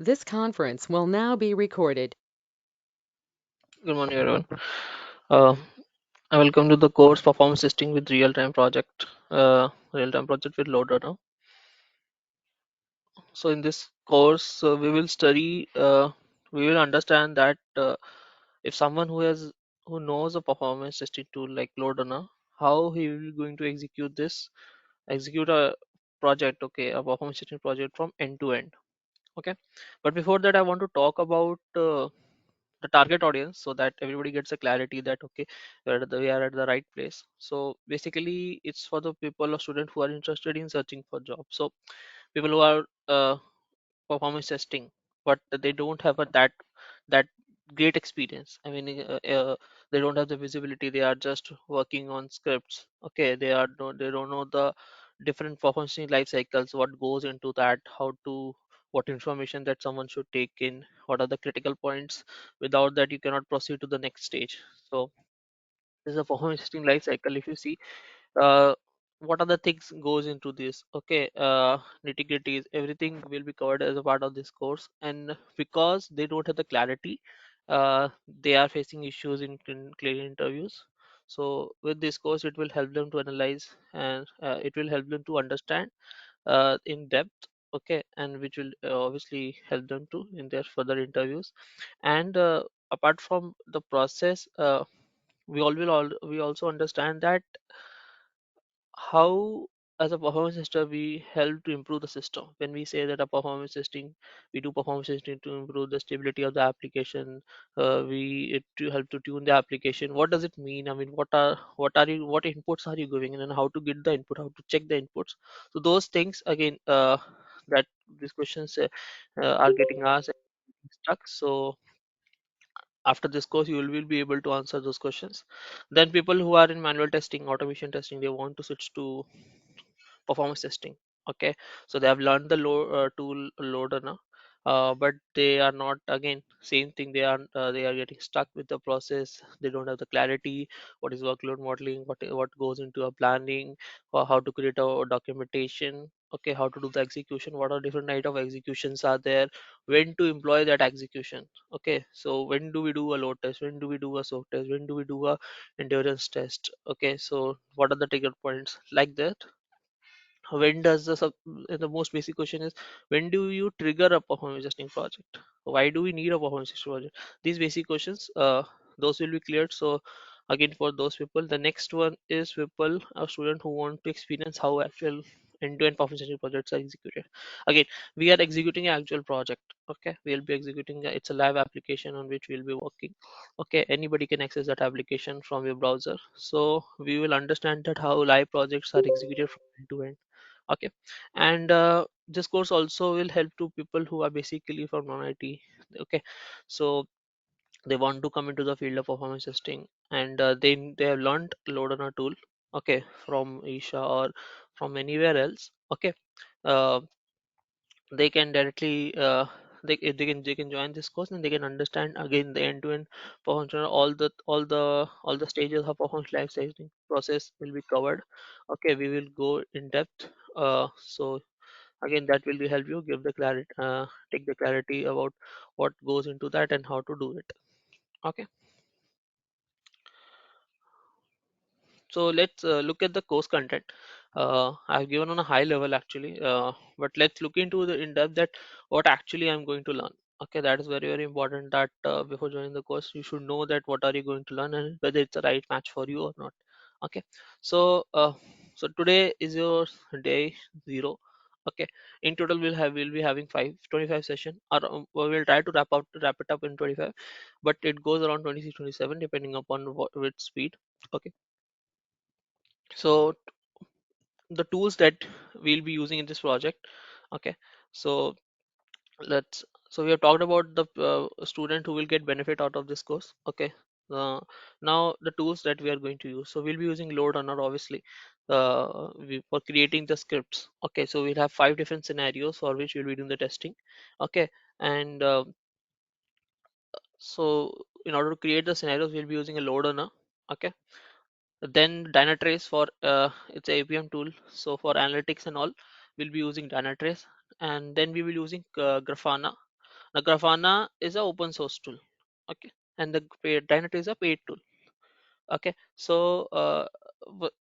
This conference will now be recorded. Good morning, everyone. Uh, Welcome to the course Performance Testing with Real-Time Project with LoadRunner. So, in this course, we will understand that if someone who knows a performance testing tool like LoadRunner, how he will going to execute a project, okay, a performance testing project from end to end. Okay, but before that, I want to talk about the target audience so that everybody gets a clarity that okay, we are at the right place. So basically it's for the people or students who are interested in searching for jobs. So people who are performance testing but they don't have that great experience. I mean, they don't have the visibility, they are just working on scripts. Okay, they don't know the different performance life cycles, what goes into that, how to what information that someone should take in, what are the critical points. Without that you cannot proceed to the next stage. So this is a performance testing life cycle. If you see uh, what other things goes into this, okay, nitty gritties, everything will be covered as a part of this course. And because they don't have the clarity, they are facing issues in clearing interviews. So with this course it will help them to analyze, and it will help them to understand in depth, okay, and which will obviously help them to in their further interviews. And apart from the process, we also understand that how as a performance tester we help to improve the system. When we say that a performance testing, we do performance testing to improve the stability of the application. We it to help to tune the application. What does it mean? I mean, what inputs are you giving in, and how to get the input, how to check the inputs. So those things again, that these questions are getting asked and getting stuck. So after this course you will be able to answer those questions. Then people who are in manual testing, automation testing, they want to switch to performance testing. Okay, so they have learned the tool LoadRunner, but they are not, again same thing, they are getting stuck with the process. They don't have the clarity, what is workload modeling, what goes into a planning, or how to create a documentation, okay, how to do the execution, what are different type of executions are there, when to employ that execution. Okay, so when do we do a load test, when do we do a soak test, when do we do a endurance test. Okay, so what are the trigger points like that. When does the most basic question is, when do you trigger a performance testing project, why do we need a performance testing project. These basic questions, those will be cleared. So again, for those people, the next one is people, a student who want to experience how actual end-to-end performance testing projects are executed. Again, we are executing an actual project. Okay, we'll be executing it's a live application on which we'll be working. Okay, anybody can access that application from your browser. So we will understand that how live projects are executed from end to end. Okay, and this course also will help to people who are basically from non-IT. Okay, so they want to come into the field of performance testing, and they have learned LoadRunner tool, okay, from Isha or from anywhere else. Okay, uh, they can directly they can join this course, and they can understand again the end-to-end performance, all the stages of performance life cycling process will be covered. Okay, we will go in depth. So again, that will be help you give the clarity, take the clarity about what goes into that and how to do it. Okay, so let's look at the course content. I've given on a high level actually, but let's look into the in depth that what actually I'm going to learn. Okay, that is very very important, that before joining the course you should know that what are you going to learn and whether it's the right match for you or not. Okay, so so today is your day zero. Okay, in total we'll be having 25 session, or we'll try to wrap it up in 25, but it goes around 26 27 depending upon which speed. Okay, so the tools that we'll be using in this project. Okay, so let's so we have talked about the student who will get benefit out of this course. Okay, now the tools that we are going to use, so we'll be using LoadRunner obviously, for creating the scripts. Okay, so we'll have 5 different scenarios for which we'll be doing the testing. Okay, and so in order to create the scenarios we'll be using a LoadRunner. Okay, then Dynatrace for it's a APM tool. So for analytics and all, we'll be using Dynatrace, and then we will using Grafana. The Grafana is an open source tool, okay, and the Dynatrace is a paid tool. Okay, so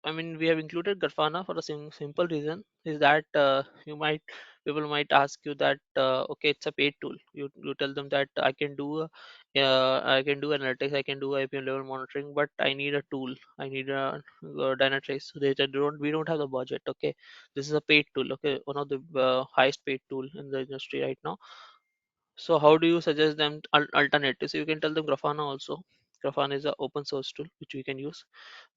I mean, we have included Grafana for a simple reason is that people might ask you that okay, it's a paid tool. You tell them that I can do analytics, I can do IPM level monitoring, but I need a tool. I need a Dynatrace. So they said we don't have the budget. Okay, this is a paid tool. Okay, one of the highest paid tool in the industry right now. So how do you suggest them alternatives? So you can tell them Grafana also. Grafana is an open source tool which we can use.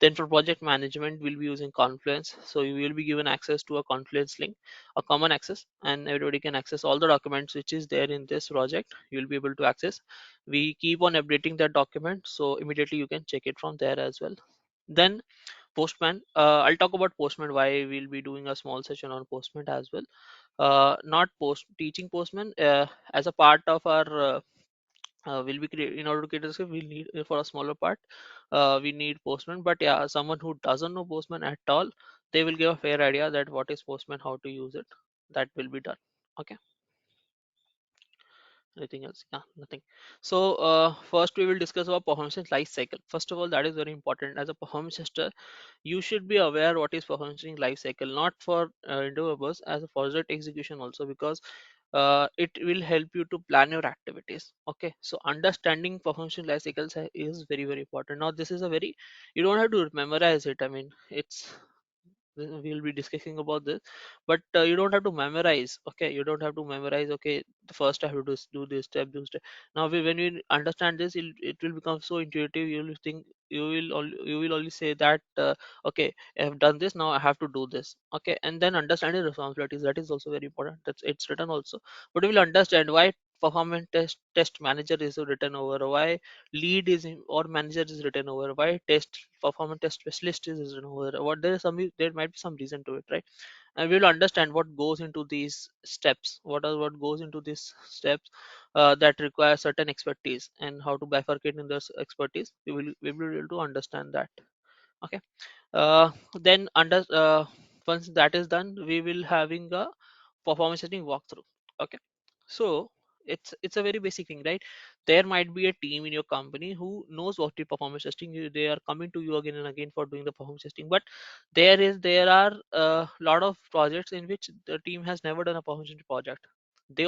Then for project management, we'll be using Confluence. So you will be given access to a Confluence link, a common access, and everybody can access all the documents which is there in this project. You'll be able to access. We keep on updating that document, so immediately you can check it from there as well. Then Postman. I'll talk about Postman. Why we'll be doing a small session on Postman as well. Not post teaching Postman as a part of our will be create in order to create a script we'll need for a smaller part we need Postman, but yeah, someone who doesn't know Postman at all, they will give a fair idea that what is Postman, how to use it. That will be done. Okay, anything else? Yeah, nothing. So first we will discuss about performance life cycle. First of all, that is very important. As a performance tester, you should be aware what is performance life cycle, not for developers, as a project execution also, because it will help you to plan your activities. Okay, so understanding performance life cycles is very very important. Now this is a very, you don't have to memorize it. I mean, it's we'll be discussing about this, but you don't have to memorize. Okay, you don't have to memorize. Okay, the first I have to do this step, do step. Now when you understand this, it will become so intuitive. You will think, you will only say that okay, I have done this, now I have to do this. Okay, and then understanding responsibilities, that is also very important. That's it's written also, but you will understand why performance test manager is written over, why lead is or manager is written over, why test performance test specialist is written over, what there is some, there might be some reason to it, right? And we will understand what goes into these steps, what goes into these steps that require certain expertise, and how to bifurcate in this expertise. We will be able to understand that. Okay, then once that is done, we will having a performance testing walkthrough. Okay, so it's a very basic thing, right? There might be a team in your company who knows what the performance testing. They are coming to you again and again for doing the performance testing, but there are a lot of projects in which the team has never done a performance testing project. They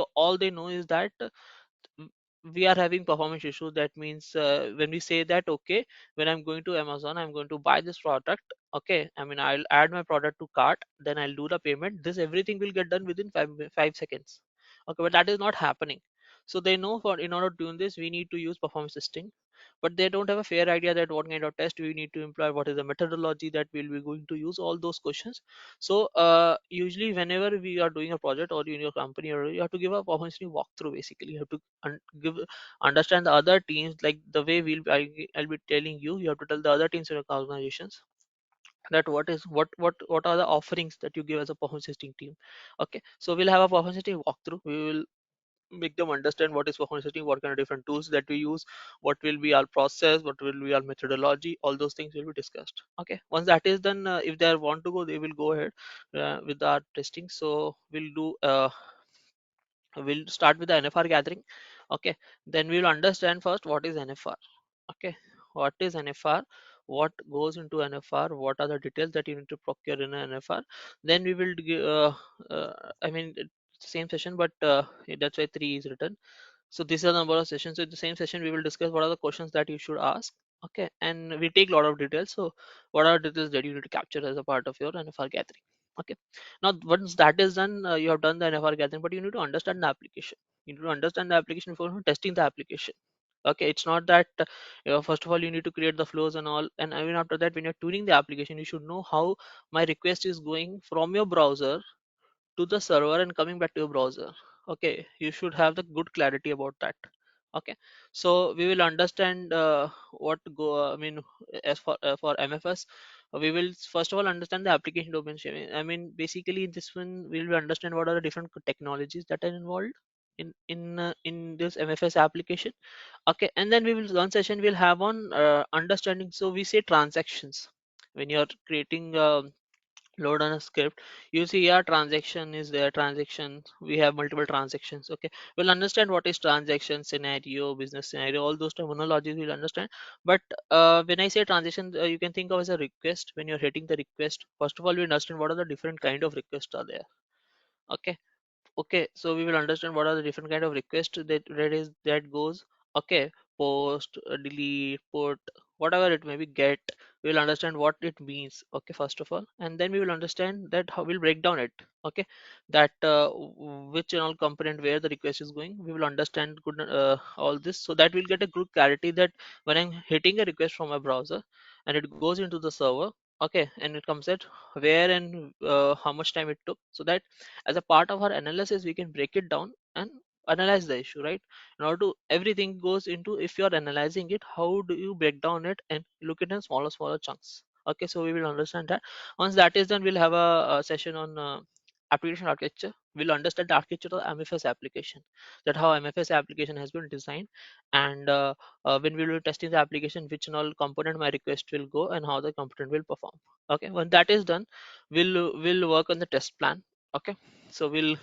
know is that w- we are having performance issues. That means when we say that okay, when I'm going to Amazon, I'm going to buy this product. Okay, I mean, I'll add my product to cart, then I'll do the payment. This everything will get done within 5 seconds. Okay, but that is not happening. So they know, for in order to do this we need to use performance testing, but they don't have a fair idea that what kind of test we need to employ, what is the methodology that we'll be going to use, all those questions. So usually whenever we are doing a project or in your company, or you have to give a performance walkthrough. Basically you have to give understand the other teams, like the way I'll be telling you, you have to tell the other teams in your organizations that what are the offerings that you give as a performance testing team. Okay, so we'll have a performance testing walkthrough. We will make them understand what is performance testing, what kind of different tools that we use, what will be our process, what will be our methodology. All those things will be discussed. Okay, once that is done, if they want to go, they will go ahead with our testing. So we'll start with the NFR gathering. Okay, then we will understand first what is NFR. Okay, what is NFR, what goes into NFR, what are the details that you need to procure in an NFR. Then we will give I mean, it's the same session, but that's why 3 is written. So these are the number of sessions. So in the same session we will discuss what are the questions that you should ask. Okay, and we take a lot of details. So what are details that you need to capture as a part of your NFR gathering. Okay, now once that is done, you have done the NFR gathering, but you need to understand the application. You need to understand the application before testing the application. Okay, it's not that first of all you need to create the flows and all, and even after that when you're tuning the application, you should know how my request is going from your browser to the server and coming back to your browser. Okay, you should have the good clarity about that. Okay, so we will understand what go I mean, as for MFS, we will first of all understand the application domain sharing. I mean, basically in this one we will understand what are the different technologies that are involved in this MFS application. Okay, and then we will, one session we'll have on understanding. So we say transactions. When you're creating load on a script, you see yeah, transaction is there, transaction, we have multiple transactions. Okay, we'll understand what is transaction, scenario, business scenario, all those terminologies we'll understand. But when I say transaction, you can think of as a request. When you're hitting the request, first of all we understand what are the different kind of requests are there. Okay, okay, so we will understand what are the different kind of requests that goes. Okay, post, delete, put, whatever it may be, get. We will understand what it means. Okay, first of all, and then we will understand that how we'll break down it. Okay, that which and all component where the request is going. We will understand good all this, so that we'll get a good clarity that when I'm hitting a request from a browser and it goes into the server. Okay, and it comes at where and how much time it took, so that as a part of our analysis we can break it down and analyze the issue, right? In order to everything goes into, if you're analyzing it, how do you break down it and look at it in smaller chunks. Okay, so we will understand that. Once that is done, we'll have a session on application architecture. We'll understand the architecture of MFS application, that how MFS application has been designed, and when we will be testing the application, which and all component my request will go and how the component will perform. Okay, when that is done, we'll work on the test plan. Okay, so we'll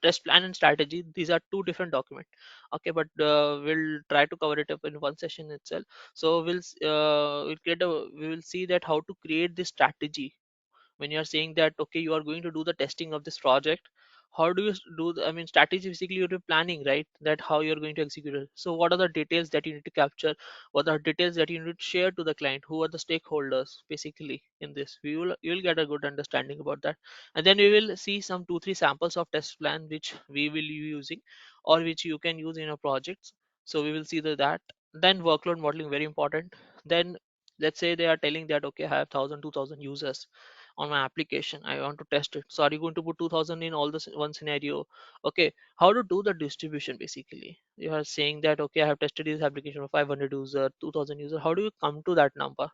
test plan and strategy, these are two different documents. Okay, but we'll try to cover it up in one session itself. So we will see that how to create this strategy. When you are saying that okay, you are going to do the testing of this project, how do you do I mean, strategy basically you're planning, right? That how you're going to execute it. So what are the details that you need to capture, what are details that you need to share to the client, who are the stakeholders basically in this. You will get a good understanding about that. And then we will see some 2 3 samples of test plan which we will be using, or which you can use in your projects. So we will see that. Then workload modeling, very important. Then let's say they are telling that okay, I have 1000 2000 users on my application, I want to test it. So are you going to put 2000 in all this one scenario? Okay, how to do the distribution basically. You are saying that okay, I have tested this application for 500 user, 2000 user, how do you come to that number?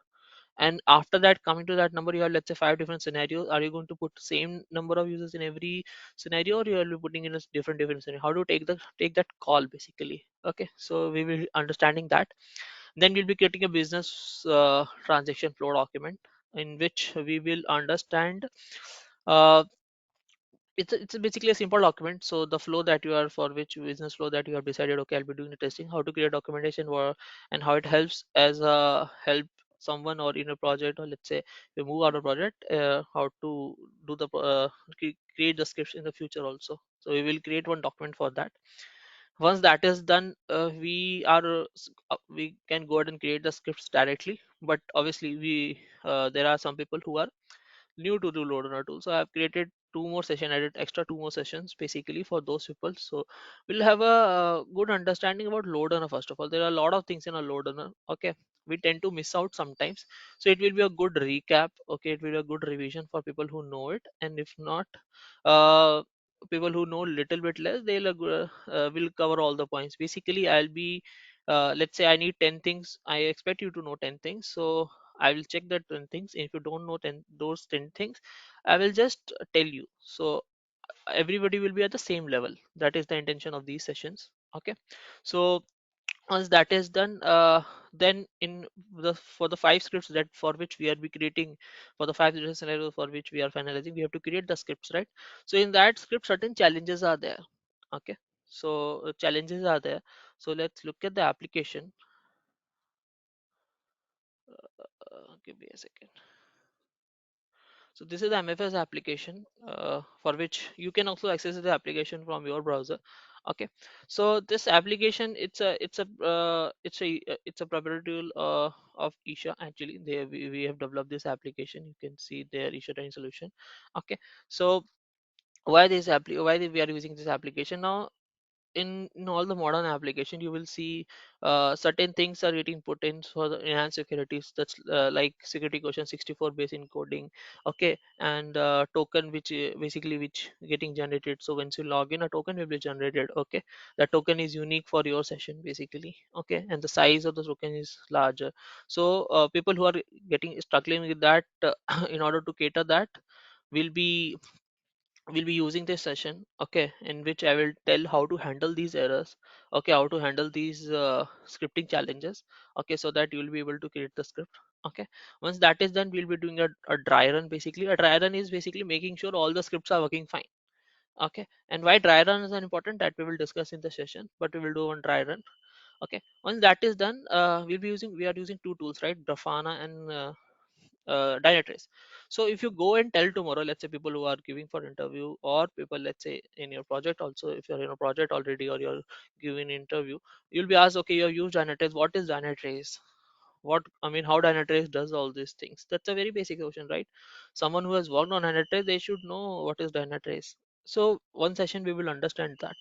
And after that, coming to that number, you have let's say 5 different scenarios. Are you going to put same number of users in every scenario, or you will be putting in a different scenario? How to take that call basically. Okay, so we will understanding that. Then we'll be creating a business transaction flow document in which we will understand. Uh, it's basically a simple document. So the flow that you are, for which business flow that you have decided, okay, I'll be doing the testing, how to create documentation and how it helps as a help someone or in a project, or let's say we move out of project, how to do the create the scripts in the future also. So we will create one document for that. Once that is done, we can go ahead and create the scripts directly. But obviously there are some people who are new to do LoadRunner tool. So I have created two more session, added extra two more sessions basically for those people. So we'll have a good understanding about LoadRunner. First of all, there are a lot of things in a LoadRunner. Okay, we tend to miss out sometimes. So it will be a good recap. Okay, it will be a good revision for people who know it, and if not, uh, people who know little bit less, they'll will cover all the points. Basically, I'll be let's say I need 10 things. I expect you to know 10 things. So I will check the 10 things. If you don't know 10 those 10 things, I will just tell you. So everybody will be at the same level. That is the intention of these sessions. Okay. So once that is done, then in the for the 5 scripts that for which we are be creating, for the 5 different scenarios for which we are finalizing, we have to create the scripts, right? So in that script, certain challenges are there. Okay. So challenges are there. So let's look at the application. Give me a second. So this is the MFS application, for which you can also access the application from your browser. Okay. So this application, it's a proprietary tool of Isha. Actually, we have developed this application. You can see there, Isha Training Solution. Okay. So why we are using this application now? In all the modern application, you will see certain things are getting put in for the enhanced securities. That's like security question 64 base encoding. Okay, and token which basically which getting generated. So once you log in, a token will be generated. Okay, that token is unique for your session basically. Okay, and the size of the token is larger. So people who are getting struggling with that, in order to cater that, will be we'll be using this session, okay, in which I will tell how to handle these errors. Okay, how to handle these scripting challenges. Okay, so that you will be able to create the script. Okay, once that is done, we'll be doing a dry run. Basically, a dry run is basically making sure all the scripts are working fine. Okay, and why dry run is important, that we will discuss in the session, but we will do one dry run. Okay, once that is done, we are using two tools, right? Grafana and Dynatrace. So if you go and tell tomorrow, let's say people who are giving for interview, or people, let's say in your project also, if you're in a project already or you're giving interview, you'll be asked, okay, you have used Dynatrace, what is Dynatrace? What, I mean, how Dynatrace does all these things? That's a very basic question, right? Someone who has worked on Dynatrace, they should know what is Dynatrace. So one session we will understand that.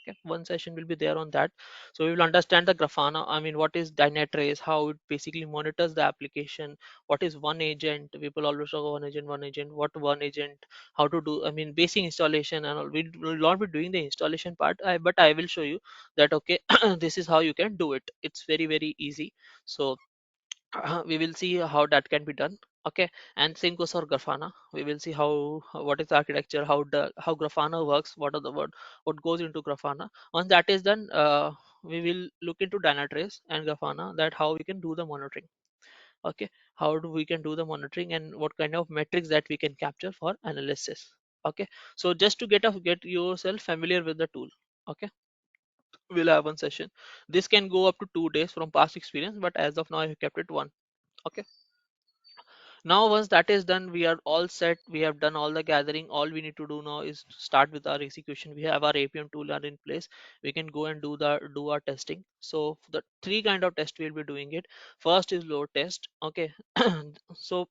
Okay, one session will be there on that. So we will understand the Grafana, I mean, what is Dynatrace, how it basically monitors the application, what is one agent. People always talk about one agent, what one agent, how to do, I mean, basic installation and all. We will not be doing the installation part, but I will show you that, okay, this is how you can do it. It's very, very easy. So we will see how that can be done. Okay, and same goes for Grafana. We will see what is the architecture, how Grafana works, what goes into Grafana. Once that is done, we will look into Dynatrace and Grafana, that how we can do the monitoring. Okay, how do we can do the monitoring, and what kind of metrics that we can capture for analysis. Okay, so just to get yourself familiar with the tool. Okay, we'll have one session. This can go up to 2 days from past experience, but as of now I have kept it one. Okay, now once that is done, we are all set. We have done all the gathering. All we need to do now is to start with our execution. We have our APM tool are in place. We can go and do our testing. So the three kind of test we'll be doing it. First is load test. Okay, so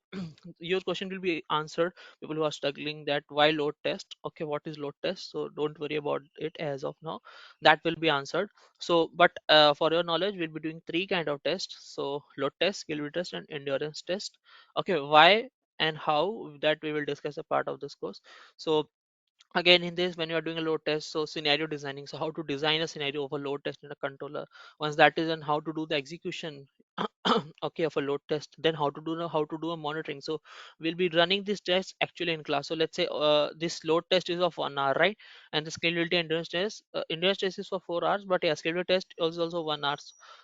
your question will be answered. People who are struggling, that why load test? Okay, what is load test? So don't worry about it as of now. That will be answered. So but for your knowledge, we'll be doing three kind of tests. So load test, skill test, and endurance test. Okay, why and how, that we will discuss a part of this course. So again, in this, when you are doing a load test, so scenario designing, so how to design a scenario of a load test in a controller. Once that is done, how to do the execution okay, of a load test, then how to do a monitoring. So we'll be running this test actually in class. So let's say this load test is of 1 hour, right? And the scalability endurance test is for 4 hours, but yeah, scalability test is also 1 hour.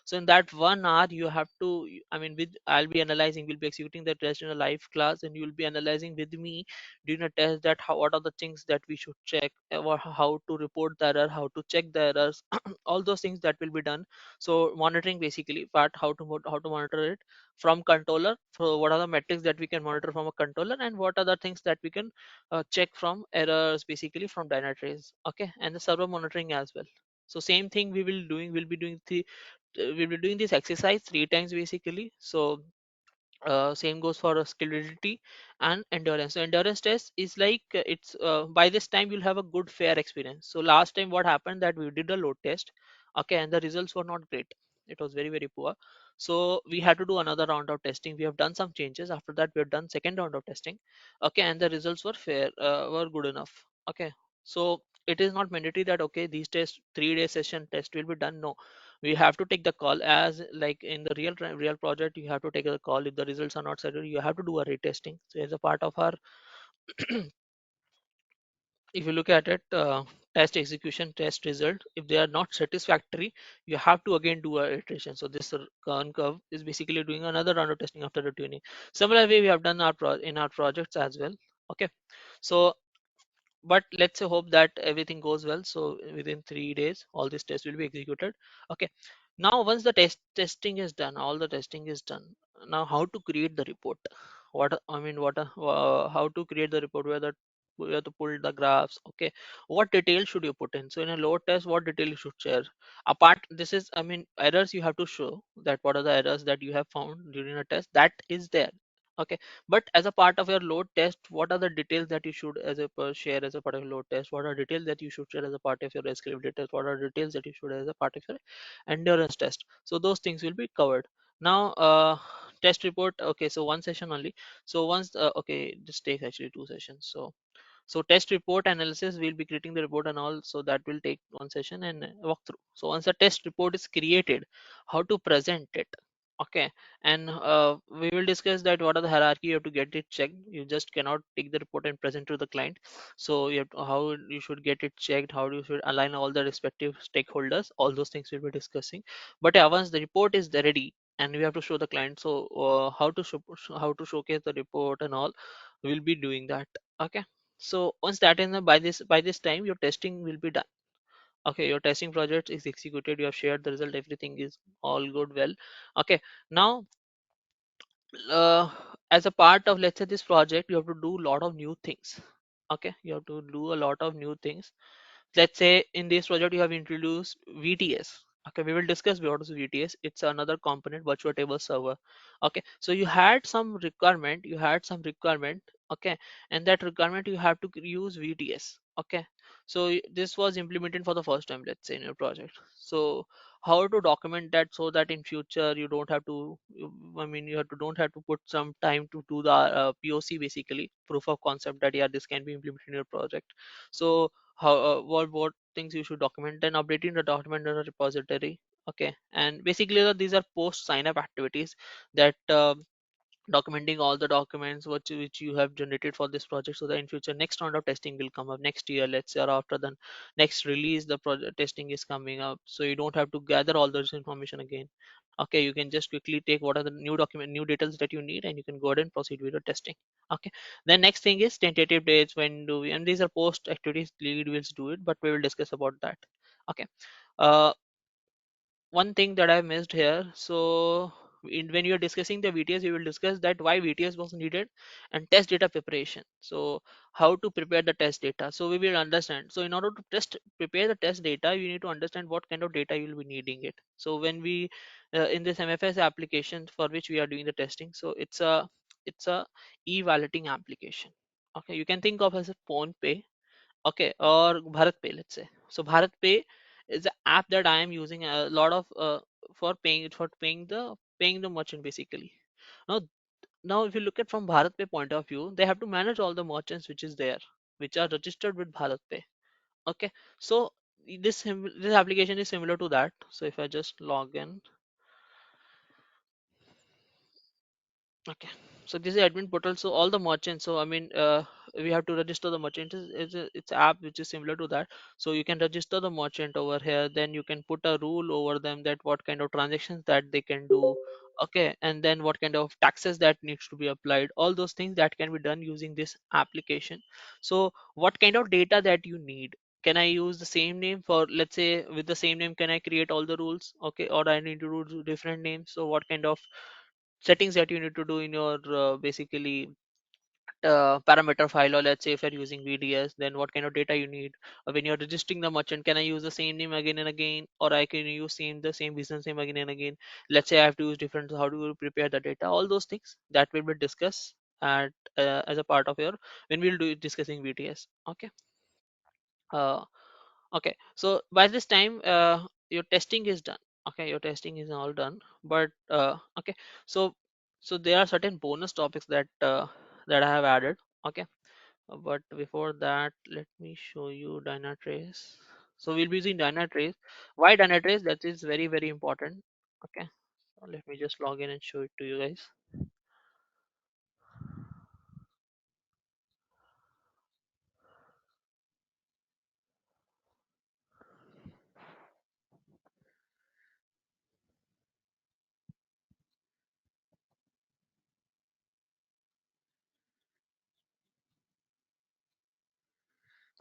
So in that 1 hour you have to, I mean, with I'll be analyzing, we'll be executing the test in a live class, and you'll be analyzing with me during a test, that what are the things that we should check, or how to report the error, how to check the errors, all those things that will be done. So monitoring basically part, how to monitor it from controller. So what are the metrics that we can monitor from a controller, and what are the things that we can check from errors, basically from Dynatrace. Okay, and the server monitoring as well. So same thing we'll be doing this exercise 3 times basically. So same goes for scalability and endurance. So endurance test is like it's by this time you'll have a good fair experience. So last time what happened, that we did a load test, okay, and the results were not great. It was very, very poor. So we had to do another round of testing. We have done some changes. After that we have done second round of testing. Okay, and the results were fair, were good enough. Okay, so it is not mandatory that, okay, these tests 3 day session test will be done. No, we have to take the call, as like in the real project. You have to take a call if the results are not certain. You have to do a retesting. So as a part of our if you look at it, test execution, test result, if they are not satisfactory, you have to again do a iteration. So this curve is basically doing another round of testing after the tuning. Similar way we have done in our projects as well. Okay, so but let's say hope that everything goes well. So within 3 days all these tests will be executed. Okay, now once the testing is done, all the testing is done, now how to create the report. How to create the report, where to pull the graphs. Okay, what details should you put in? So in a load test, what detail you should share? Apart, this is, I mean, errors you have to show, that what are the errors that you have found during a test, that is there. Okay, but as a part of your load test, what are the details that you should share as a part of your load test? What are details that you should share as a part of your scalability test? What are details that you should as a part of your endurance test? So those things will be covered. Now test report. Okay, so one session only. So once okay, this takes actually 2 sessions. So test report analysis, we'll be creating the report and all, so that will take one session and walk through. So once a test report is created, how to present it. Okay, and we will discuss that what are the hierarchy you have to get it checked. You just cannot take the report and present to the client. So you have to, how you should get it checked, how you should align all the respective stakeholders, all those things we'll be discussing. But yeah, once the report is ready, and we have to show the client. So how to showcase the report and all, we'll be doing that. Okay, so once that is done, by this time your testing will be done. Okay, your testing project is executed, you have shared the result, everything is all good, well. Okay, now uh, as a part of, let's say, this project, you have to do a lot of new things. Okay, you have to do a lot of new things. Let's say in this project you have introduced VTS. Okay, we will discuss what is VTS. It's another component, virtual table server. Okay, so you had some requirement. Okay, and that requirement you have to use VTS. Okay, so this was implemented for the first time, let's say, in your project. So how to document that so that in future you don't have to I mean you have to don't have to put some time to do the POC, basically proof of concept, that yeah, this can be implemented in your project. So how what things you should document, then updating the document in a repository. Okay, and basically these are post sign up activities, that documenting all the documents which you have generated for this project, so that in future next round of testing will come up next year, let's say, or after the next release the project testing is coming up, so you don't have to gather all this information again. Okay, you can just quickly take what are the new details that you need, and you can go ahead and proceed with the testing. Okay, then next thing is tentative dates, when do we, and these are post activities, lead will do it, but we will discuss about that. Okay, uh, one thing that I missed here. So when you're discussing the VTS, you will discuss that why VTS was needed, and test data preparation. So how to prepare the test data. So we will understand. So in order to prepare the test data, you need to understand what kind of data you will be needing it. So when we in this MFS application for which we are doing the testing, so it's a e-valeting application. Okay, you can think of as a phone pay. Okay, or Bharat Pay, let's say. So Bharat Pay is the app that I am using a lot of for paying the merchant, basically. Now now if you look at from Bharat Pay point of view, they have to manage all the merchants which is there, which are registered with Bharat Pay. Okay, so this application is similar to that. So if I just log in. Okay, so this is admin portal. So all the merchants. So I mean, we have to register the merchant. It's app which is similar to that. So you can register the merchant over here. Then you can put a rule over them that what kind of transactions that they can do. Okay, and then what kind of taxes that needs to be applied. All those things that can be done using this application. So what kind of data that you need? Can I use the same name for, let's say, with the same name, can I create all the rules? Okay, or I need to do different names. So what kind of settings that you need to do in your basically parameter file, or let's say if you're using VDS, then what kind of data you need. When you're registering the merchant, can I use the same name again and again, or I can use the same business name again and again? Let's say I have to use different, how do you prepare the data? All those things that will be discussed at as a part of your, when we'll do discussing VTS. Okay, uh, okay, so by this time your testing is done. Okay, your testing is all done, but okay, so there are certain bonus topics that I have added. Okay, but before that, let me show you Dynatrace. So we'll be using Dynatrace. Why Dynatrace? That is very very important. Okay, so let me just log in and show it to you guys.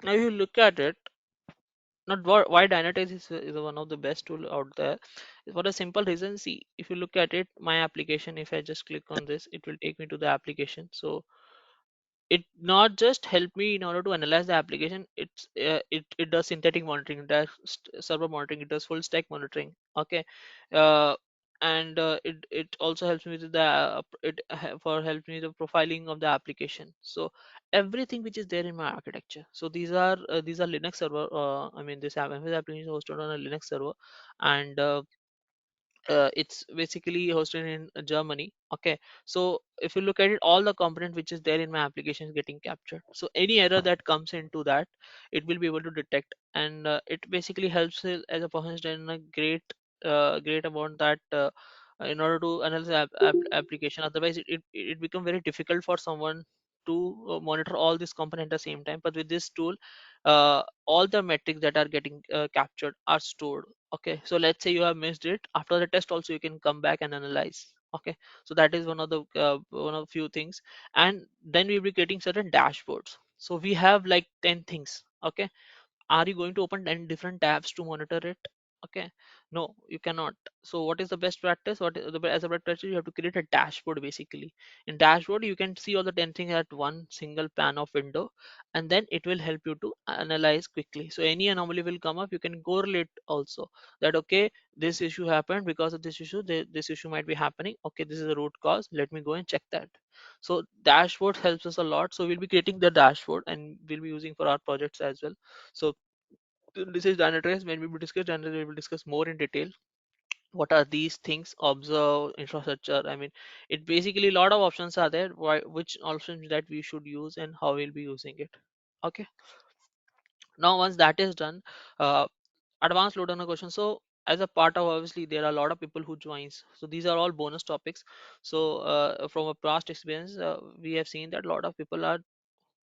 Now if you look at it, not why Dynatrace is one of the best tool out there, is for a simple reason. See, if you look at it, my application, if I just click on this, it will take me to the application. So it not just help me in order to analyze the application, it does synthetic monitoring, it does server monitoring, it does full stack monitoring. Okay, uh, and it also helps me with the for helps me the profiling of the application. So everything which is there in my architecture, so these are Linux server, I mean this application is hosted on a Linux server, and it's basically hosted in Germany. Okay, so if you look at it, all the component which is there in my application is getting captured. So any error that comes into that, it will be able to detect, and it basically helps it as a performance in a great amount, that in order to analyze the application. Otherwise, it become very difficult for someone to monitor all these components at the same time. But with this tool, all the metrics that are getting captured are stored. Okay, so let's say you have missed it, after the test also you can come back and analyze. Okay, so that is one of the few things. And then we'll be creating certain dashboards. So we have like 10 things. Okay, are you going to open 10 different tabs to monitor it? Okay, no, you cannot. So what is the best practice? What is as a best practice, you have to create a dashboard. Basically, in dashboard you can see all the 10 things at one single pan of window, and then it will help you to analyze quickly. So any anomaly will come up, you can correlate also that, okay, this issue happened because of this issue, this issue might be happening. Okay, this is the root cause, let me go and check that. So dashboard helps us a lot. So we'll be creating the dashboard and we'll be using for our projects as well. So this is Dynatrace. When we will discuss Dynatrace, we will discuss more in detail. What are these things? Observe, infrastructure. I mean, it basically a lot of options are there. Which options that we should use and how we'll be using it. Okay. Now once that is done, uh, advanced load on a question. So as a part of, obviously there are a lot of people who joins. So these are all bonus topics. So from a past experience, we have seen that a lot of people are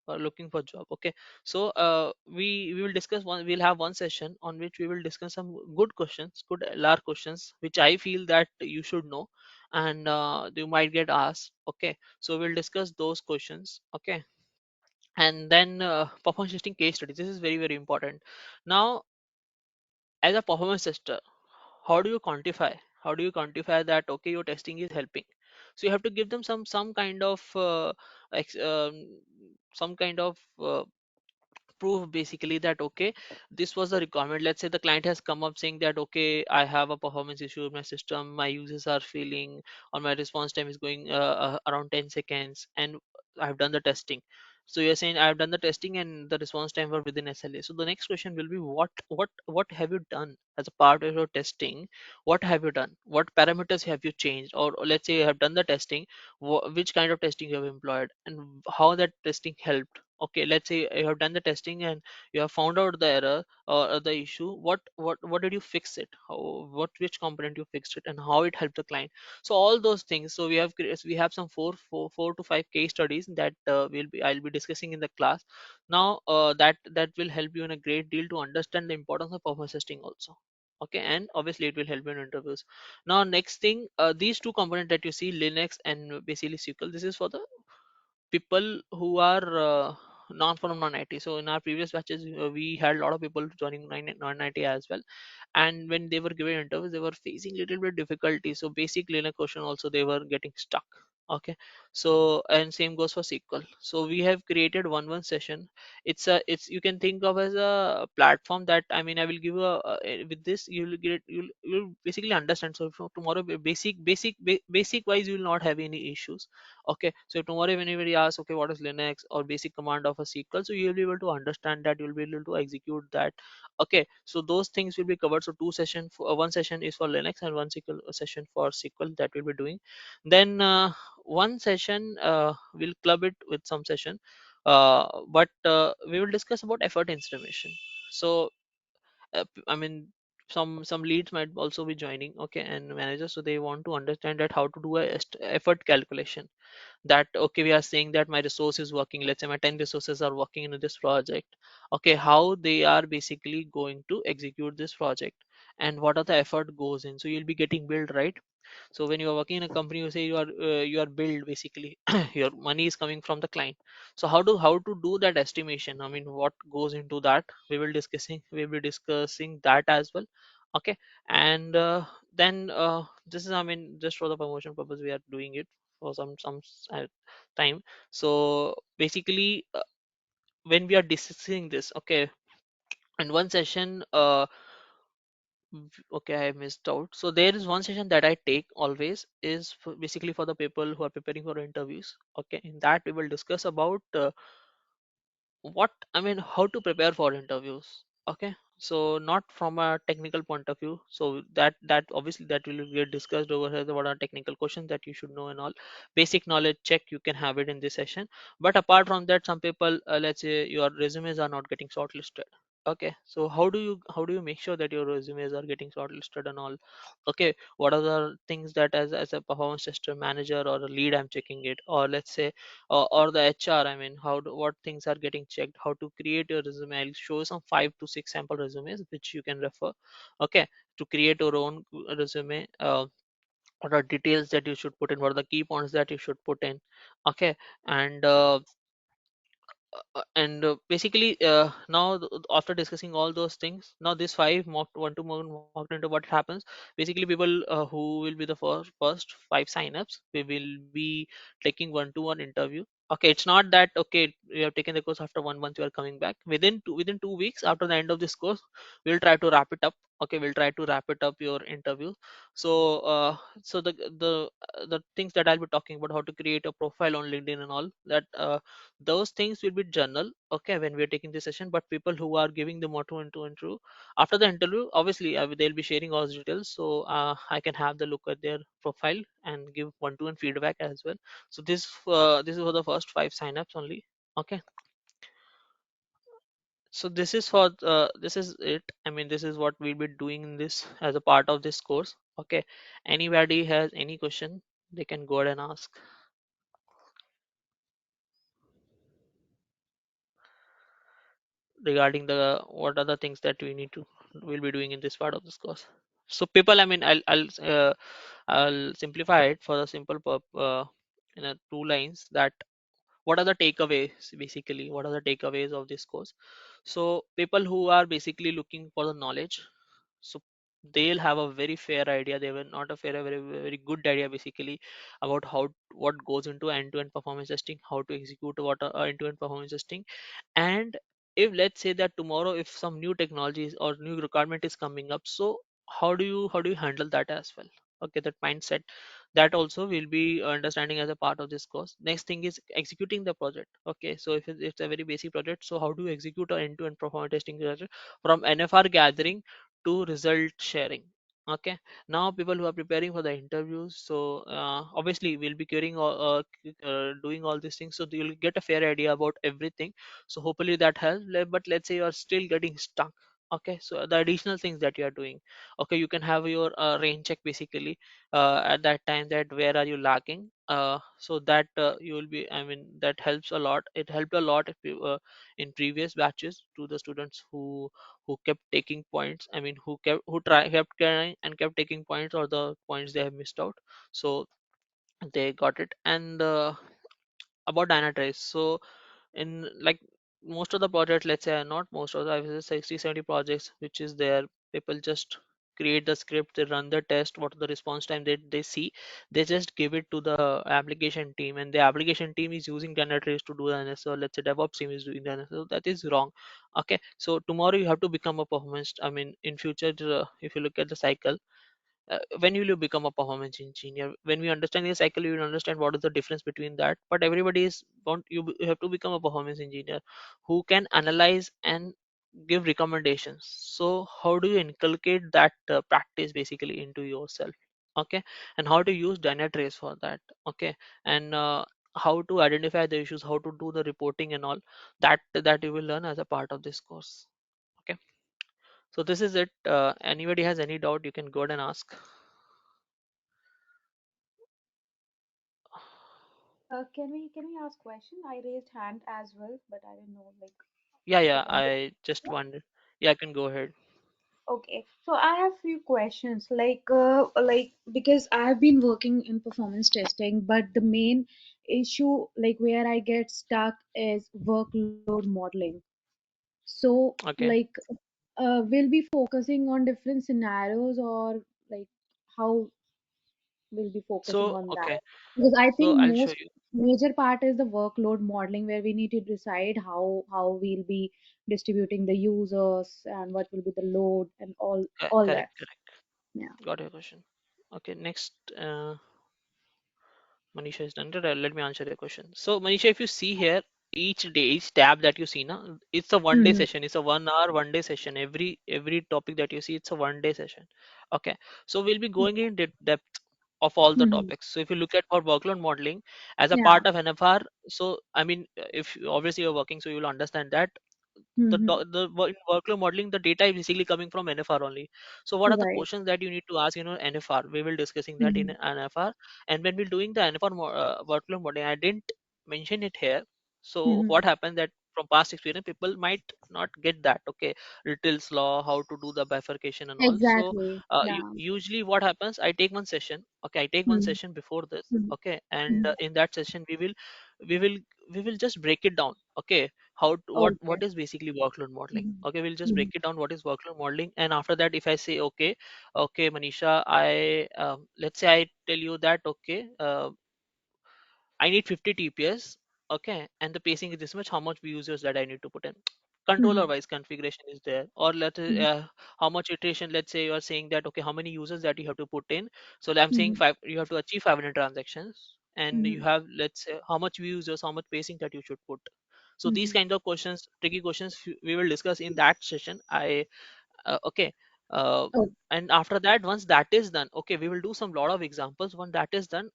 looking for job. Okay, so we will discuss one, we'll have one session on which we will discuss some good questions, good LR questions which I feel that you should know, and you might get asked. Okay, so we'll discuss those questions. Okay, and then performance testing case studies, this is very very important. Now, as a performance tester, how do you quantify, that okay, your testing is helping? So you have to give them some kind of ex- um, some kind of proof basically that, okay, this was the requirement. Let's say the client has come up saying that, okay, I have a performance issue with my system, my users are failing, or my response time is going around 10 seconds, and I've done the testing. So you're saying I've done the testing and the response time were within SLA. So the next question will be, what have you done as a part of your testing? What have you done? What parameters have you changed? Or let's say you have done the testing, which kind of testing you have employed and how that testing helped. Okay, let's say you have done the testing and you have found out the error or the issue. What did you fix it? How, what which component you fixed it and how it helped the client? So all those things. So we have some four to five case studies that I'll be discussing in the class. Now that will help you in a great deal to understand the importance of performance testing also. Okay, and obviously it will help you in interviews. Now next thing, these two components that you see, Linux and basically SQL, this is for the people who are non from non-IT. So in our previous batches, we had a lot of people joining non-IT as well, and when they were giving interviews, they were facing little bit difficulty. So basic Linux question also they were getting stuck. Okay, so and same goes for SQL. So we have created one session. It's you can think of as a platform that, I mean, I will give you with this you'll get you'll basically understand. So from tomorrow, basic wise, you will not have any issues. Okay, so tomorrow if anybody asks, okay, what is Linux or basic command of a SQL, so you'll be able to understand that, you'll be able to execute that. Okay, so those things will be covered. So one session is for Linux and one SQL session for SQL that we'll be doing. Then one session we'll club it with some session, but we will discuss about effort estimation. So I mean, some leads might also be joining, okay, and managers, so they want to understand that how to do a effort calculation. That, okay, we are saying that my resource is working, let's say my 10 resources are working in this project. Okay, how they are basically going to execute this project and what are the effort goes in. So you'll be getting billed, right? So when you are working in a company, you say you are billed basically. Your money is coming from the client. So how to do that estimation, I mean, what goes into that, we will be discussing that as well. Okay, and then this is, I mean, just for the promotion purpose we are doing it for time. So basically, when we are discussing this, okay, in one session, okay, I missed out. So there is one session that I take always is basically for the people who are preparing for interviews. Okay, in that we will discuss about what, I mean, how to prepare for interviews. Okay, so not from a technical point of view. So that obviously that will get discussed over here. What are technical questions that you should know and all. Basic knowledge check you can have it in this session. But apart from that, some people, let's say your resumes are not getting shortlisted. Okay, so how do you make sure that your resumes are getting shortlisted and all? Okay, what are the things that as a performance tester manager or a lead I'm checking it, or let's say or the HR, I mean, what things are getting checked, how to create your resume. I'll show some 5 to 6 sample resumes which you can refer. Okay, to create your own resume, what are details that you should put in, what are the key points that you should put in. Okay, and basically now after discussing all those things, now this five mocked one to one mocked into what happens. Basically people who will be the first five signups, we will be taking one to one interview. Okay, it's not that okay we have taken the course after 1 month you are coming back. Within 2 weeks after the end of this course, we'll try to wrap it up. Okay, we'll try to wrap it up your interview. So so the things that I'll be talking about, how to create a profile on LinkedIn and all that, those things will be journal. Okay, when we are taking this session, but people who are giving the motto into interview, after the interview obviously they'll be sharing all the details, so I can have the look at their profile and give one to one feedback as well. So this is for the first five signups only. Okay, so this is it, I mean, this is what we'll be doing in this as a part of this course. Okay, anybody has any question, they can go ahead and ask regarding the what are the things that we need to will be doing in this part of this course. So people, I mean, I'll simplify it for the simple in a two lines, that what are the takeaways, basically what are the takeaways of this course. So people who are basically looking for the knowledge, so they'll have a very fair idea, they will not a fair, a very very good idea basically about how what goes into end-to-end performance testing, how to execute what end-to-end performance testing. And if let's say that tomorrow if some new technologies or new requirement is coming up, so how do you handle that as well. Okay, that mindset, that also will be understanding as a part of this course. Next thing is executing the project. Okay, so if it's a very basic project, so how to execute an end-to-end performance testing project from NFR gathering to result sharing. Okay, now people who are preparing for the interviews, so obviously we'll be doing all these things, so you'll get a fair idea about everything. So hopefully that helps. But let's say you are still getting stuck. Okay, so the additional things that you are doing, okay, you can have your rain check basically at that time, that where are you lacking, so that you will be, I mean, that helps a lot. It helped a lot if you, in previous batches to the students who kept taking points, I mean, kept trying and kept taking points, or the points they have missed out, so they got it. And about Dynatrace, so in like most of the projects, let's say not most of the, I would say 60-70 projects which is there, people just create the script, they run the test, what the response time they see, they just give it to the application team, and the application team is using Dynatrace to do the analysis, or let's say DevOps team is doing the analysis. So that is wrong. Okay, so tomorrow you have to become a performance, I mean, in future, if you look at the cycle, when will you become a performance engineer? When we understand the cycle, we will understand what is the difference between that. But everybody is want you have to become a performance engineer who can analyze and give recommendations. So how do you inculcate that practice basically into yourself? Okay, and how to use Dynatrace for that. Okay, and how to identify the issues, how to do the reporting and all that you will learn as a part of this course. Okay, so this is it. Anybody has any doubt, you can go ahead and ask. Can we ask question? I raised hand as well, but I don't know like Yeah, I yeah, can go. I just Yeah. wondered. Yeah, I can go ahead. Okay. So I have few questions like because I have been working in performance testing, but the main issue like where I get stuck is workload modeling. So Okay. like we'll be focusing on different scenarios or like how will be focusing So, on that okay. because I So think I'll show most you. major part is the workload modeling where we need to decide how we'll be distributing the users and what will be the load and all that. Correct, correct. Yeah. Got your question. Okay, next, Manisha is done. Let me answer your question. So, Manisha, if you see here, each day, each tab that you see now, it's a 1 day Hmm. session. It's a 1 hour, 1 day session. Every topic that you see, it's a 1 day session. Okay. So we'll be going in depth of all the Hmm. topics. So if you look at for workload modeling as a Yeah. part of NFR, so I mean, if obviously you're working, so you will understand that. Mm-hmm. in workload modeling, the data is basically coming from NFR only. So what are the Right. questions that you need to ask, NFR? We will discussing that in Mm-hmm. NFR. And when we're doing the NFR workload modeling, I didn't mention it here. So Mm-hmm. what happened that from past experience, people might not get that. Okay, Little's law, how to do the bifurcation and all. So Exactly. Yeah. usually what happens, I take one session. Okay, I take one Mm-hmm. session before this. Okay, and Mm-hmm. in that session we will we will just break it down. Okay, how to, Okay. what is basically workload modeling. Mm-hmm. Okay, we'll just Mm-hmm. break it down what is workload modeling. And after that, if I say, okay, Manisha, I let's say I tell you that, okay, I need 50 TPS. Okay, and the pacing is this much. How much users that I need to put in? Controller Mm-hmm. wise configuration is there, or let's say, Mm-hmm. how much iteration. Let's say you are saying that, okay, how many users that you have to put in. So I'm saying Mm-hmm. five. You have to achieve 500 transactions, and you Mm-hmm. have, let's say, how much users, how much pacing that you should put. So these Mm-hmm. kind of questions, tricky questions, we will discuss in that session. Okay, uh, Oh. and after that, once that is done, okay, we will do some lot of examples. When that is done,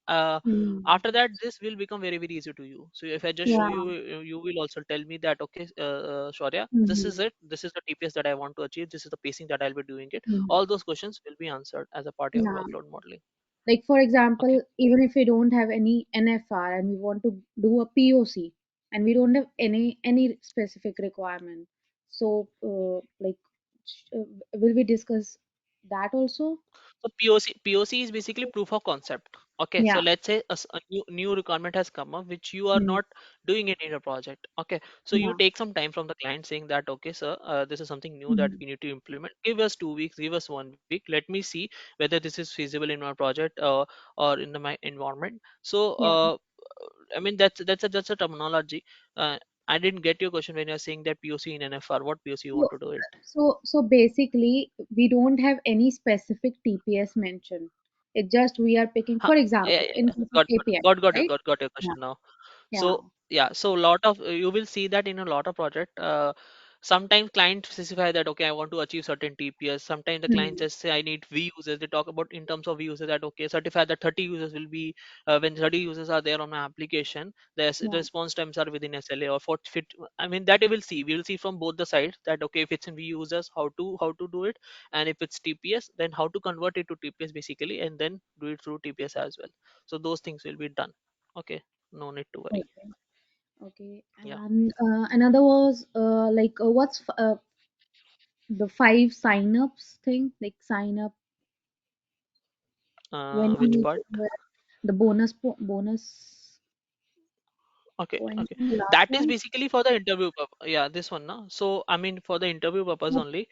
Mm-hmm. after that, this will become very very easy to you. So if I just show Yeah. you, you will also tell me that, okay, Shaurya, this Mm-hmm. is it, this is the TPS that I want to achieve, this is the pacing that I'll be doing it. Mm-hmm. All those questions will be answered as a part of Yeah. workload modeling. Like for Okay. example, even if we don't have any NFR and we want to do a POC and we don't have any specific requirement, so will we discuss that also? So POC is basically proof of concept. Okay, so Yeah. let's say a new requirement has come up which you are Mm. not doing it in your project. Okay, so you Yeah. take some time from the client saying that, okay, sir, this is something new that Mm. we need to implement. Give us 2 weeks, give us 1 week. Let me see whether this is feasible in my project, or in my environment. So Yeah. I mean, that's a terminology. I didn't get your question when you're saying that POC in NFR. What POC you want So, to do it? so basically, we don't have any specific TPS mentioned. It just we are picking, Huh, for yeah, example, yeah, in yeah. case of API, right? Got your Yeah. question now. Yeah. So yeah, so lot of, you will see that in a lot of project, sometimes clients specify that, okay, I want to achieve certain TPS. Sometimes the client Hmm. just say I need V users. They talk about in terms of V users, that, okay, certify that 30 users will be, when 30 users are there on my application, the Yeah. response times are within SLA or for fit. I mean, that we will see from both the sides, that, okay, if it's in V users, how to do it, and if it's TPS, then how to convert it to TPS basically, and then do it through TPS as well. So those things will be done. Okay, no need to worry. Okay. Okay. Yeah. And another was what's the five sign-ups thing? Like sign up when Which we part? the bonus point Okay. thing, the last That is one. basically for the interview yeah, this one now. So I mean, for the interview purpose Yep. only.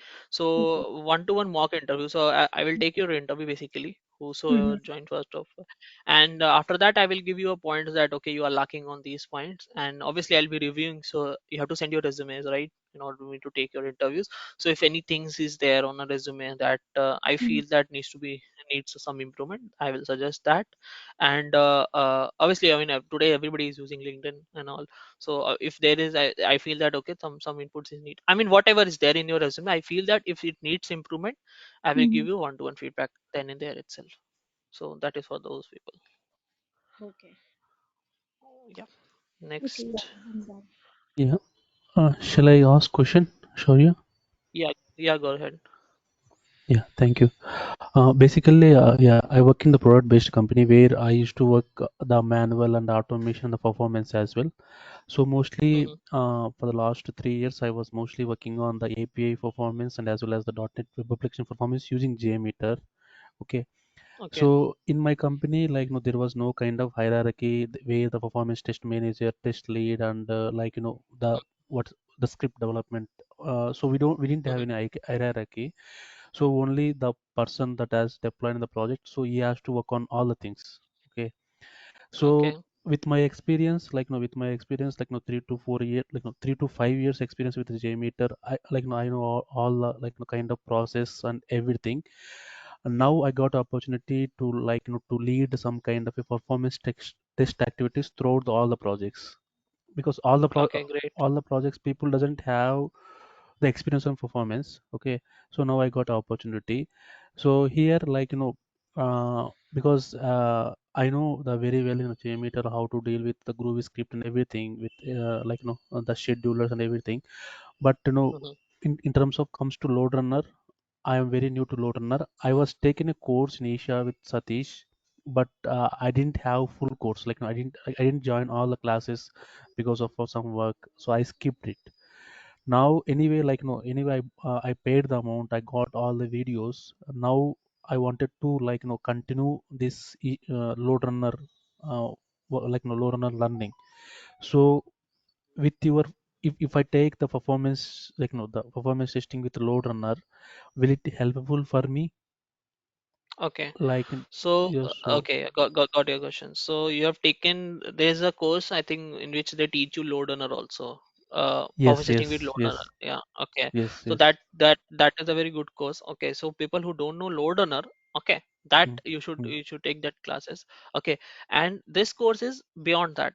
Okay. So one-to-one mock interview. So I will take your interview basically, Mm-hmm. whoso joined first of, and after that I will give you a point that, okay, you are lacking on these points, and obviously I'll be reviewing. So you have to send your resumes, right, in order for me to take your interviews. So if any things is there on a resume that I feel that needs some improvement, I will suggest that. And obviously, I mean, today everybody is using LinkedIn and all. So if there is, I feel that, okay, some inputs is need, I mean, whatever is there in your resume, I feel that if it needs improvement, I will Mm-hmm. give you one-to-one feedback then in there itself. So that is for those people. Okay. Yeah. Okay. Yeah. Next. I'm done. Yeah. Shall I ask question, Shaurya? Yeah, yeah, go ahead. Yeah, thank you. Basically, yeah, I work in the product-based company where I used to work the manual and the automation, the performance as well. So mostly, Mm-hmm. for the last 3 years, I was mostly working on the API performance and as well as the .NET Web Application performance using Jmeter. Okay. Okay. So in my company, like, no, there was no kind of hierarchy where the performance test manager, test lead, and the what the script development. So we didn't have Mm-hmm. any hierarchy. So only the person that has deployed in the project, so he has to work on all the things. Okay. So Okay. with my experience, with my experience, 3 to 4 years, 3 to 5 years experience with the JMeter, I know all the kind of process and everything. And now I got opportunity to to lead some kind of a performance test activities throughout all the projects, because Okay, great. all the projects people doesn't have the experience on performance. Okay, so now I got opportunity. So here, because I know the very well in the JMeter how to deal with the Groovy script and everything with the schedulers and everything. But Mhm. in terms of comes to LoadRunner, I am very new to LoadRunner. I was taking a course in Isha with Satish, but I didn't have full course. Like I didn't join all the classes because of for some work, so I skipped it. Now anyway, anyway, I paid the amount. I got all the videos. Now I wanted to continue this LoadRunner, LoadRunner learning. So with your if I take the performance the performance testing with LoadRunner, will it helpful for me? Okay. Like So, yes, so okay, got your question. So you have taken, there's a course I think in which they teach you LoadRunner also. Performance yes, testing with yes, LoadRunner. yes, Yeah, okay. yes, So yes. that is a very good course. Okay, so people who don't know LoadRunner, okay, that Mm, mm, you should take that classes. Okay, and this course is beyond that.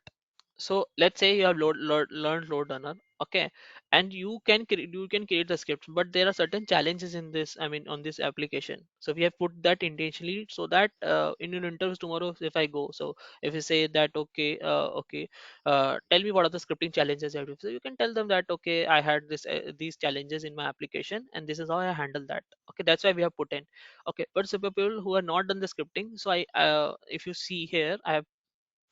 So let's say you have learned LoadRunner, okay, and you can create the scripts, but there are certain challenges in this, I mean, on this application. So we have put that intentionally so that in your interviews tomorrow, if I go, so if you say that, okay, tell me what are the scripting challenges you have to, so you can tell them that, okay, I had these challenges in my application and this is how I handle that. Okay, that's why we have put in. Okay, but so people who are not done the scripting, so I if you see here, I have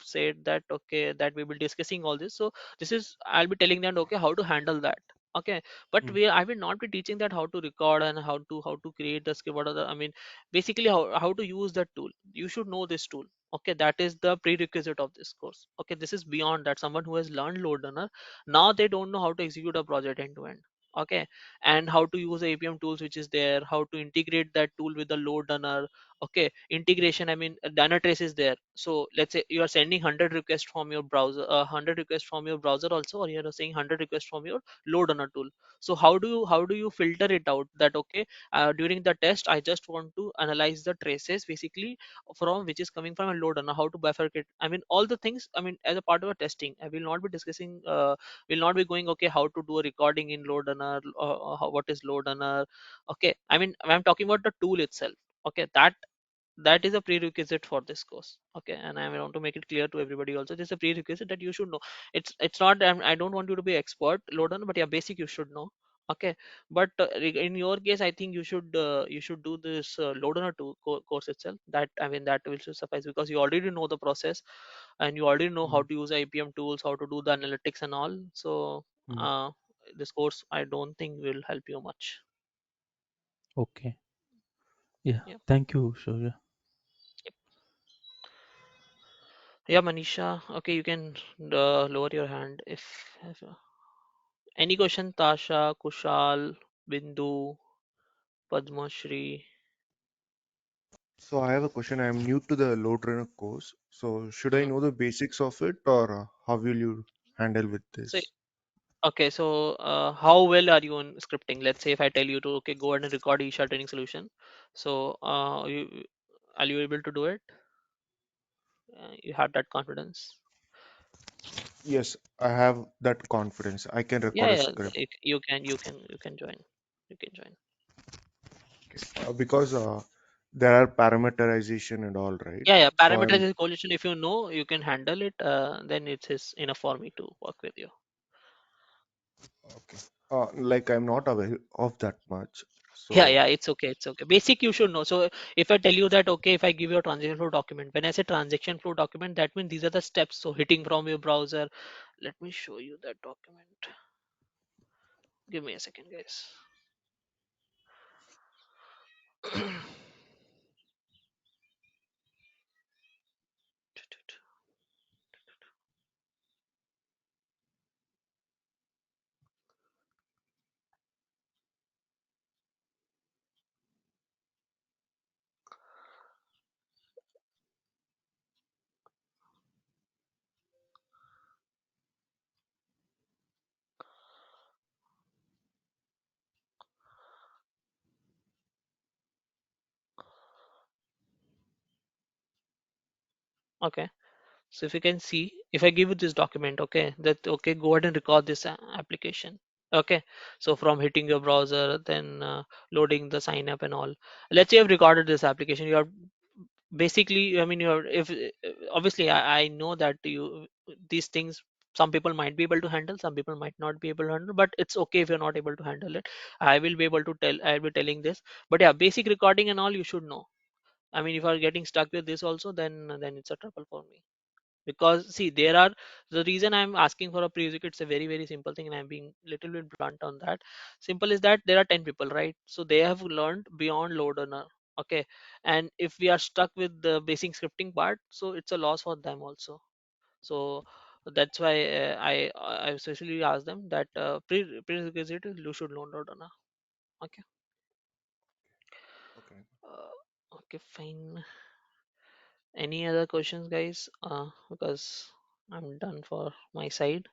said that, okay, that we will discussing all this. So this is, I'll be telling them, okay, how to handle that. Okay, but mm, I will not be teaching that how to record and how to create the script, what are the, I mean, basically how to use that tool. You should know this tool. Okay, that is the prerequisite of this course. Okay, this is beyond that. Someone who has learned LoadRunner, now they don't know how to execute a project end to end. Okay, and how to use the APM tools which is there, how to integrate that tool with the LoadRunner. Okay, integration, I mean, Dynatrace is there. So let's say you are sending 100 requests from your browser, 100 requests from your browser also, or you are saying 100 requests from your load on a tool. So how do you filter it out that, okay, during the test I just want to analyze the traces basically from which is coming from a load runner, how to bifurcate, I mean, all the things, I mean, as a part of a testing, I will not be discussing, will not be going, okay, how to do a recording in load runner, what is load runner. Okay, I mean, I'm talking about the tool itself. Okay, that is a prerequisite for this course. Okay, and I want to make it clear to everybody also, this is a prerequisite that you should know. It's not, I don't want you to be expert load on, but yeah, basic you should know. Okay, but in your case, I think you should do this load on a course itself. That, I mean, that will suffice, because you already know the process and you already know how mm, to use IPM tools, how to do the analytics and all. So mm. uh, this course I don't think will help you much. Okay. Yeah. Yeah. Thank you, Shurya. Yeah, Manisha. Okay, you can lower your hand if any question. Tasha, Kushal, Bindu, Padma Shri. So I have a question. I'm new to the LoadRunner course. So should I Mhm. know the basics of it, or how will you handle with So this? okay, so how well are you on scripting? Let's say if I tell you to, okay, go ahead and record Isha Training Solution. So are you able to do it? You have that confidence? Yes, I have that confidence. I can Yeah, record a yeah. script. You can join. You can join. Because there are parameterization and all, right? Yeah, yeah. So I'm Parameterization collision. If you know you can handle it, then it is enough for me to work with you. okay. Like I'm not aware of that much. Yeah, So yeah, it's okay, it's okay. Basic you should know. So if I tell you that, okay, if I give you a transaction flow document, when I say transaction flow document, that means these are the steps. So hitting from your browser. Let me show you that document. Give me a second, guys. Okay. So if you can see, if I give you this document, okay, that, okay, go ahead and record this application. Okay. So from hitting your browser, then loading the sign up and all. Let's say you've recorded this application. You have basically, I mean, you're if obviously I know that you these things Some people might be able to handle, some people might not be able to handle, but it's okay if you're not able to handle it. I will be able to tell, I'll be telling this. But yeah, basic recording and all you should know. I mean, if you're getting stuck with this also, then it's a trouble for me. Because see, there are, the reason I'm asking for a pre-req, it's a very very simple thing, and I'm being little bit blunt on that. Simple is that there are 10 people, right? So they have learned beyond LoadRunner. Okay, and if we are stuck with the basic scripting part, so it's a loss for them also. So that's why I especially ask them that prerequisite is you should learn LoadRunner. Okay. Okay. Okay, fine. Any other questions, guys? Because I'm done for my side.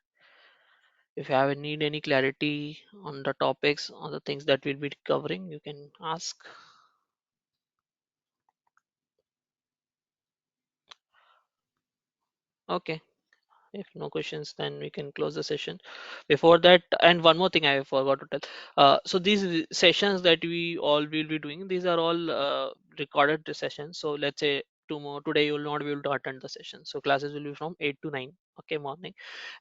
If you have need any clarity on the topics, on the things that we'll be covering, you can ask. Okay. If no questions, then we can close the session. Before that, and one more thing I forgot to tell. So these sessions that we all will be doing, these are all recorded sessions. So let's say tomorrow, today you will not be able to attend the session. So classes will be from 8 to 9, okay, morning.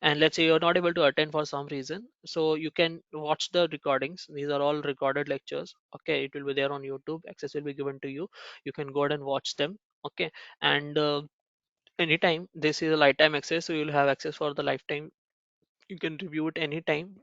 And let's say you're not able to attend for some reason, so you can watch the recordings. These are all recorded lectures. Okay, it will be there on YouTube. Access will be given to you. You can go ahead and watch them. Okay, and anytime this is a lifetime access, so you'll have access for the lifetime. You can review it anytime.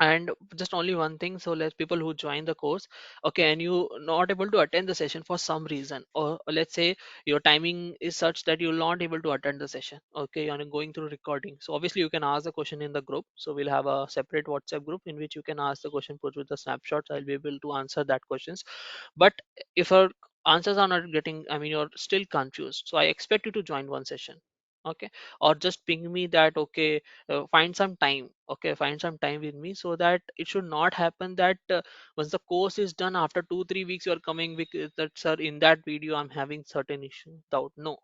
And just only one thing, so let's people who join the course, okay, and you not able to attend the session for some reason, or let's say your timing is such that you're not able to attend the session, okay, you're going through recording, so obviously you can ask the question in the group. So we'll have a separate WhatsApp group in which you can ask the question, put with the snapshots. I'll be able to answer that questions. But if our answers are not getting, I mean, you're still confused, so I expect you to join one session. Okay, or just ping me that, okay, find some time, okay, find some time with me, so that it should not happen that once the course is done, after 2 3 weeks you are coming with that, sir, in that video I'm having certain issue doubt. No,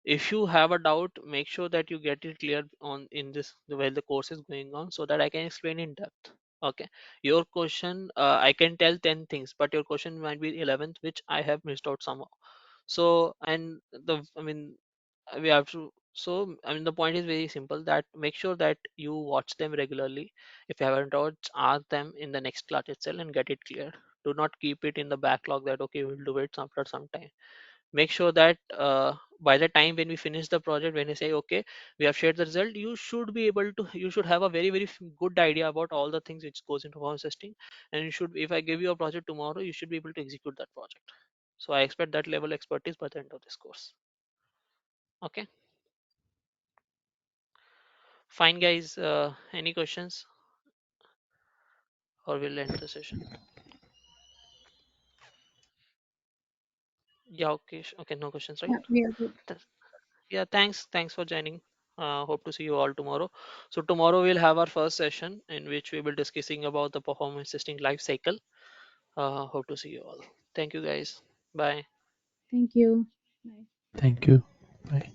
if you have a doubt, make sure that you get it clear on in this while the course is going on, so that I can explain in depth. Okay, your question, I can tell 10 things, but your question might be 11th which I have missed out somehow. So, and the, I mean, we have to, so I mean the point is very simple, that make sure that you watch them regularly. If you haven't doubts, ask them in the next class itself and get it cleared. Do not keep it in the backlog that, okay, we'll do it after some time. Make sure that by the time when we finish the project, when you say, okay, we have shared the result, you should be able to, you should have a very very good idea about all the things which goes into performance testing. And you should, if I give you a project tomorrow, you should be able to execute that project. So I expect that level expertise by the end of this course. Okay, fine, guys. Any questions, or we'll end the session? Yeah, okay, okay, no questions, right? Yeah, we are good. Th- yeah, thanks for joining. Hope to see you all tomorrow. So tomorrow we'll have our first session in which we will discussing about the performance testing life cycle. Hope to see you all. Thank you, guys. Bye. Thank you. Bye. Thank you. Bye.